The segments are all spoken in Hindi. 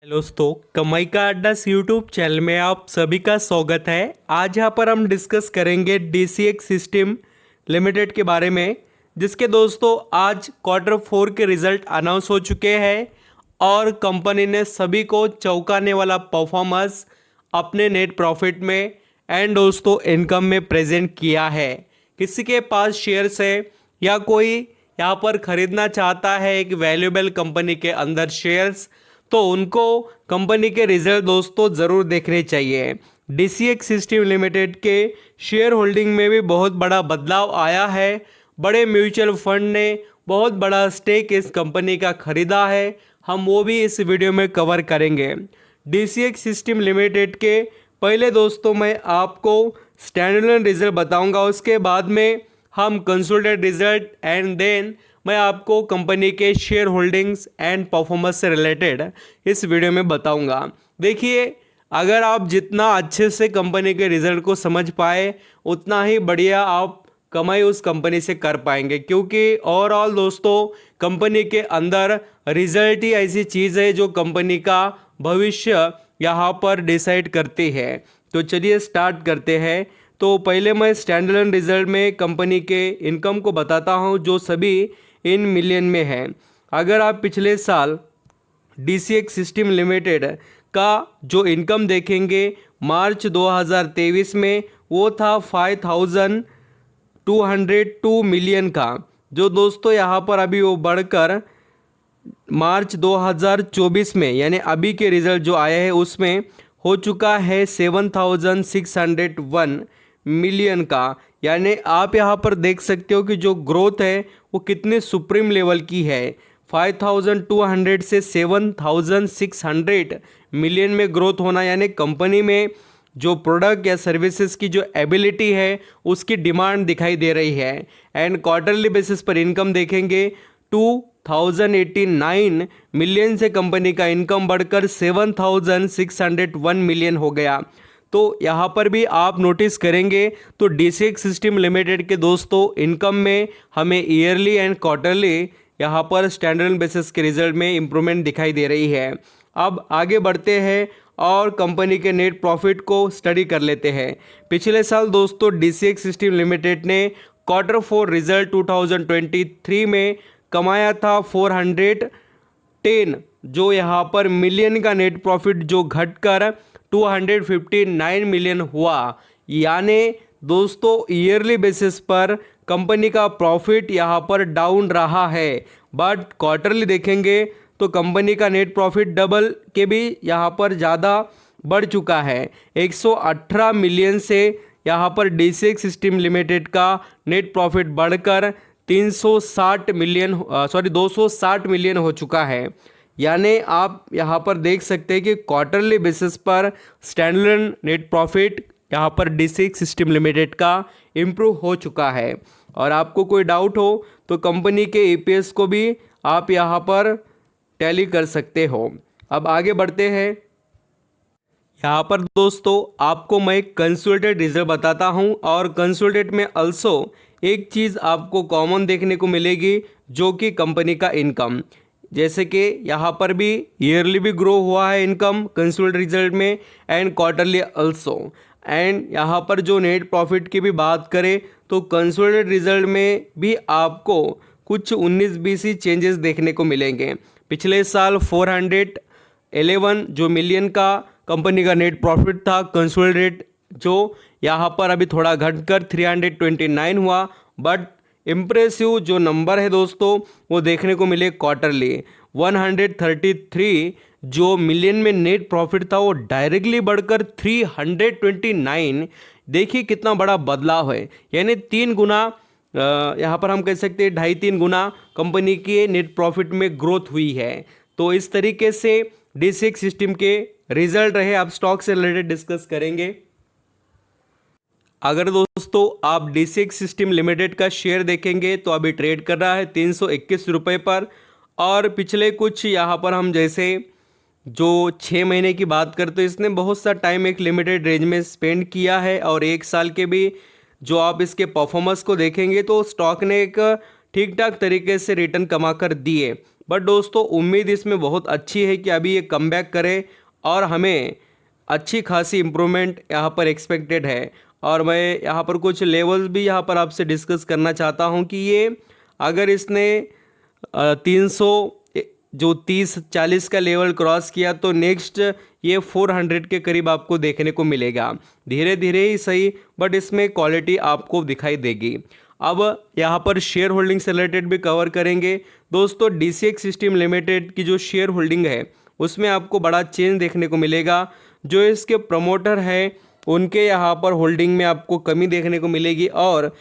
हेलो दोस्तों, कमाई का अड्डा यूट्यूब चैनल में आप सभी का स्वागत है। आज यहाँ पर हम डिस्कस करेंगे डीसीएक्स सिस्टम लिमिटेड के बारे में, जिसके दोस्तों आज Q4 के रिजल्ट अनाउंस हो चुके हैं और कंपनी ने सभी को चौंकाने वाला परफॉर्मेंस अपने नेट प्रॉफिट में एंड दोस्तों इनकम में प्रेजेंट किया है। किसी के पास शेयर्स है या कोई यहाँ पर खरीदना चाहता है एक वैल्यूएबल कंपनी के अंदर शेयर्स, तो उनको कंपनी के रिजल्ट दोस्तों ज़रूर देखने चाहिए। डीसीएक्स सिस्टम लिमिटेड के शेयर होल्डिंग में भी बहुत बड़ा बदलाव आया है। बड़े म्यूचुअल फंड ने बहुत बड़ा स्टेक इस कंपनी का खरीदा है, हम वो भी इस वीडियो में कवर करेंगे। डीसीएक्स सिस्टम लिमिटेड के पहले दोस्तों मैं आपको स्टैंडअलोन रिजल्ट बताऊंगा, उसके बाद में हम कंसोलिडेटेड रिजल्ट एंड देन मैं आपको कंपनी के शेयर होल्डिंग्स एंड परफॉर्मेंस से रिलेटेड इस वीडियो में बताऊंगा। देखिए, अगर आप जितना अच्छे से कंपनी के रिजल्ट को समझ पाए उतना ही बढ़िया आप कमाई उस कंपनी से कर पाएंगे, क्योंकि ओवरऑल दोस्तों कंपनी के अंदर रिजल्ट ही ऐसी चीज़ है जो कंपनी का भविष्य यहाँ पर डिसाइड करती है। तो चलिए स्टार्ट करते हैं। तो पहले मैं स्टैंडअलोन रिजल्ट में कंपनी के इनकम को बताता हूँ, जो सभी इन मिलियन में है। अगर आप पिछले साल डीसीएक्स सिस्टम लिमिटेड का जो इनकम देखेंगे मार्च 2023 में, वो था 5202 मिलियन का, जो दोस्तों यहाँ पर अभी वो बढ़कर मार्च 2024 में यानी अभी के रिजल्ट जो आए हैं उसमें हो चुका है 7601 मिलियन का। यानी आप यहाँ पर देख सकते हो कि जो ग्रोथ है वो कितने सुप्रीम लेवल की है। 5200 से 7600 मिलियन में ग्रोथ होना, यानी कंपनी में जो प्रोडक्ट या सर्विसेज की जो एबिलिटी है उसकी डिमांड दिखाई दे रही है। एंड क्वार्टरली बेसिस पर इनकम देखेंगे 2089 मिलियन से कंपनी का इनकम बढ़कर 7601 मिलियन हो गया। तो यहाँ पर भी आप नोटिस करेंगे तो डीसीएक्स सिस्टम लिमिटेड के दोस्तों इनकम में हमें ईयरली एंड क्वार्टरली यहाँ पर स्टैंडर्ड बेसिस के रिजल्ट में इम्प्रूवमेंट दिखाई दे रही है। अब आगे बढ़ते हैं और कंपनी के नेट प्रॉफिट को स्टडी कर लेते हैं। पिछले साल दोस्तों डीसीएक्स सिस्टम लिमिटेड ने Q4 रिजल्ट 2023 में कमाया था 410, जो यहाँ पर मिलियन का नेट प्रॉफिट जो घटकर 259 मिलियन हुआ। यानी दोस्तों ईयरली बेसिस पर कंपनी का प्रॉफिट यहाँ पर डाउन रहा है, बट क्वार्टरली देखेंगे तो कंपनी का नेट प्रॉफिट डबल के भी यहाँ पर ज़्यादा बढ़ चुका है। 118 मिलियन से यहाँ पर डीसीएक्स सिस्टम लिमिटेड का नेट प्रॉफिट बढ़कर 260 मिलियन हो चुका है। यानी आप यहाँ पर देख सकते हैं कि क्वार्टरली बेसिस पर स्टैंडअलोन नेट प्रॉफिट यहाँ पर डीसीएक्स सिस्टम लिमिटेड का इम्प्रूव हो चुका है। और आपको कोई डाउट हो तो कंपनी के ईपीएस को भी आप यहाँ पर टैली कर सकते हो। अब आगे बढ़ते हैं। यहाँ पर दोस्तों आपको मैं कंसोलिडेटेड रिजल्ट बताता हूँ, और कंसोलिडेटेड में अल्सो एक चीज़ आपको कॉमन देखने को मिलेगी, जो कि कंपनी का इनकम। जैसे कि यहाँ पर भी ईयरली भी ग्रो हुआ है इनकम कंसोलिडेटेड रिजल्ट में एंड क्वार्टरली अल्सो। एंड यहाँ पर जो नेट प्रॉफिट की भी बात करें तो कंसोलिडेटेड रिजल्ट में भी आपको कुछ 19-20 चेंजेस देखने को मिलेंगे। पिछले साल 411 जो मिलियन का कंपनी का नेट प्रॉफिट था कंसोलिडेटेड, जो यहाँ पर अभी थोड़ा घटकर 329 हुआ। बट इम्प्रेसिव जो नंबर है दोस्तों वो देखने को मिले क्वार्टरली 133 जो मिलियन में नेट प्रॉफिट था वो डायरेक्टली बढ़कर 329। देखिए कितना बड़ा बदलाव है, यानी 3 गुना यहाँ पर हम कह सकते हैं 2.5-3 गुना कंपनी के नेट प्रॉफिट में ग्रोथ हुई है। तो इस तरीके से डीसीएक्स सिस्टम के रिजल्ट रहे। अब स्टॉक से रिलेटेड डिस्कस करेंगे। अगर दोस्तों आप डीसीएक्स सिस्टम लिमिटेड का शेयर देखेंगे तो अभी ट्रेड कर रहा है 321 रुपये पर, और पिछले कुछ यहाँ पर हम जैसे जो 6 महीने की बात करते तो इसने बहुत सा टाइम एक लिमिटेड रेंज में स्पेंड किया है, और 1 साल के भी जो आप इसके परफॉर्मेंस को देखेंगे तो स्टॉक ने एक ठीक ठाक तरीके से रिटर्न कमा कर दिए। बट दोस्तों उम्मीद इसमें बहुत अच्छी है कि अभी ये कमबैक करे और हमें अच्छी खासी इम्प्रूवमेंट यहाँ पर एक्सपेक्टेड है। और मैं यहाँ पर कुछ लेवल्स भी यहाँ पर आपसे डिस्कस करना चाहता हूँ कि ये अगर इसने 300 जो 30-40 का लेवल क्रॉस किया तो नेक्स्ट ये 400 के करीब आपको देखने को मिलेगा। धीरे धीरे ही सही, बट इसमें क्वालिटी आपको दिखाई देगी। अब यहाँ पर शेयर होल्डिंग से रिलेटेड भी कवर करेंगे। दोस्तों DCX सिस्टम लिमिटेड की जो शेयर होल्डिंग है उसमें आपको बड़ा चेंज देखने को मिलेगा। जो इसके प्रमोटर हैं उनके यहाँ पर होल्डिंग में आपको कमी देखने को मिलेगी, और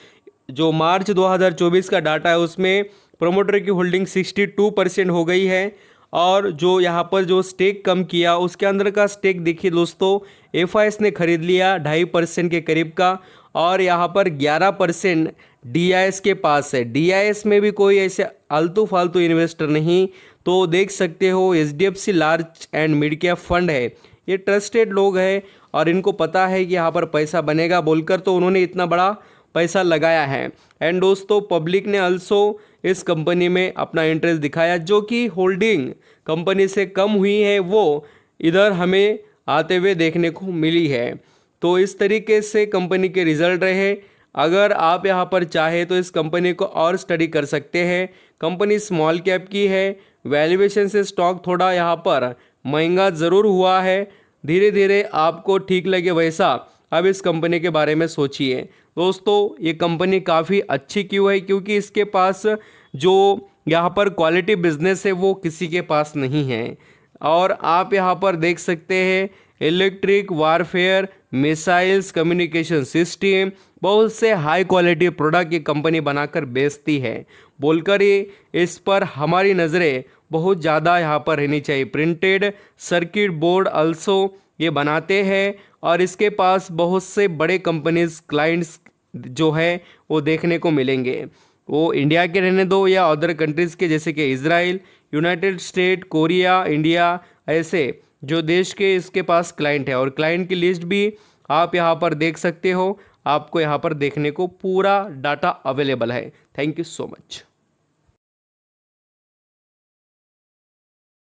जो मार्च 2024 का डाटा है उसमें प्रमोटर की होल्डिंग 62% हो गई है। और जो यहाँ पर जो स्टेक कम किया उसके अंदर का स्टेक देखिए दोस्तों, FIS ने खरीद लिया 2.5% के करीब का, और यहाँ पर 11% DIS के पास है। DIS में भी कोई ऐसे आलतू फालतू इन्वेस्टर नहीं, तो देख सकते हो HDFC large and mid cap fund है, ये ट्रस्टेड लोग हैं और इनको पता है कि यहाँ पर पैसा बनेगा बोलकर तो उन्होंने इतना बड़ा पैसा लगाया है। एंड दोस्तों पब्लिक ने अल्सो इस कंपनी में अपना इंटरेस्ट दिखाया, जो कि होल्डिंग कंपनी से कम हुई है वो इधर हमें आते हुए देखने को मिली है। तो इस तरीके से कंपनी के रिजल्ट रहे। अगर आप यहाँ पर चाहे तो इस कंपनी को और स्टडी कर सकते हैं। कंपनी स्मॉल कैप की है, वैल्यूएशन से स्टॉक थोड़ा यहाँ पर महंगा ज़रूर हुआ है। धीरे धीरे आपको ठीक लगे वैसा अब इस कंपनी के बारे में सोचिए। दोस्तों ये कंपनी काफ़ी अच्छी क्यों है, क्योंकि इसके पास जो यहाँ पर क्वालिटी बिजनेस है वो किसी के पास नहीं है। और आप यहाँ पर देख सकते हैं electric warfare, missiles, communication system, बहुत से हाई क्वालिटी प्रोडक्ट ये कंपनी बनाकर बेचती है बोलकर ये इस पर हमारी नज़रें बहुत ज़्यादा यहाँ पर रहनी चाहिए। प्रिंटेड सर्किट बोर्ड अल्सो ये बनाते हैं, और इसके पास बहुत से बड़े कंपनीज क्लाइंट्स जो है वो देखने को मिलेंगे। वो इंडिया के रहने दो या अदर कंट्रीज़ के, जैसे कि Israel, United state, Korea, India, ऐसे जो देश के इसके पास क्लाइंट है। और क्लाइंट की लिस्ट भी आप यहाँ पर देख सकते हो, आपको यहाँ पर देखने को पूरा डाटा अवेलेबल है। Thank you so much.